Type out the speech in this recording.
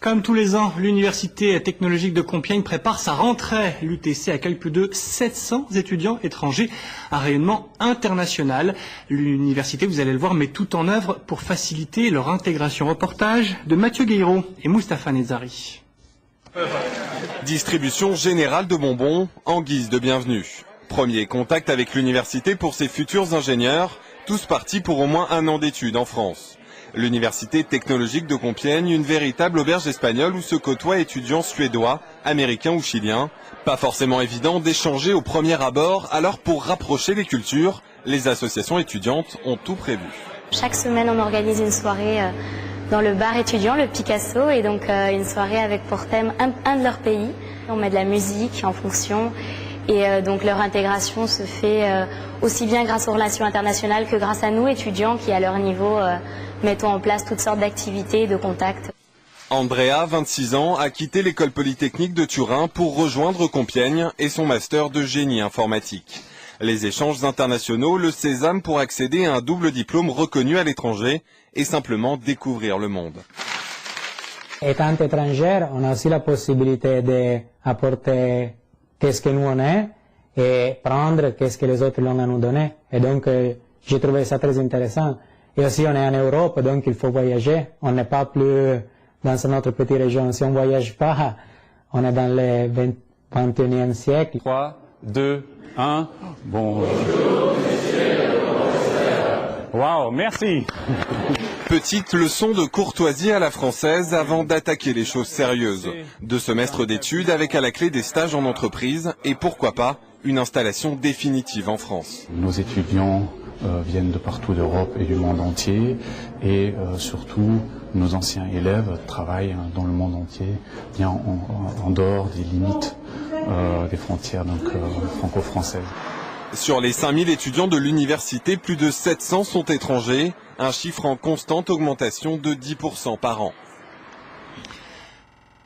Comme tous les ans, l'Université technologique de Compiègne prépare sa rentrée. L'UTC accueille plus de 700 étudiants étrangers à rayonnement international. L'université, vous allez le voir, met tout en œuvre pour faciliter leur intégration. Reportage de Mathieu Guéraud et Mustapha Nezari. Distribution générale de bonbons en guise de bienvenue. Premier contact avec l'université pour ses futurs ingénieurs, tous partis pour au moins un an d'études en France. L'Université technologique de Compiègne, une véritable auberge espagnole où se côtoient étudiants suédois, américains ou chiliens. Pas forcément évident d'échanger au premier abord, alors pour rapprocher les cultures, les associations étudiantes ont tout prévu. Chaque semaine, on organise une soirée dans le bar étudiant, le Picasso, et donc une soirée avec pour thème un de leurs pays. On met de la musique en fonction. Et donc leur intégration se fait aussi bien grâce aux relations internationales que grâce à nous, étudiants, qui à leur niveau mettons en place toutes sortes d'activités et de contacts. Andrea, 26 ans, a quitté l'école polytechnique de Turin pour rejoindre Compiègne et son master de génie informatique. Les échanges internationaux le sésament pour accéder à un double diplôme reconnu à l'étranger et simplement découvrir le monde. Étant étrangère, on a aussi la possibilité d'apporter qu'est-ce que nous on est et prendre qu'est-ce que les autres l'ont à nous donner. Et donc, j'ai trouvé ça très intéressant. Et aussi, on est en Europe, donc il faut voyager. On n'est pas plus dans notre petite région. Si on ne voyage pas, on est dans le 21e siècle. 3, 2, 1. Bonjour. Waouh, merci. Petite leçon de courtoisie à la française avant d'attaquer les choses sérieuses. 2 semestres d'études avec à la clé des stages en entreprise et pourquoi pas une installation définitive en France. Nos étudiants viennent de partout d'Europe et du monde entier et surtout nos anciens élèves travaillent dans le monde entier, bien en dehors des limites des frontières franco-françaises. Sur les 5000 étudiants de l'université, plus de 700 sont étrangers, un chiffre en constante augmentation de 10% par an.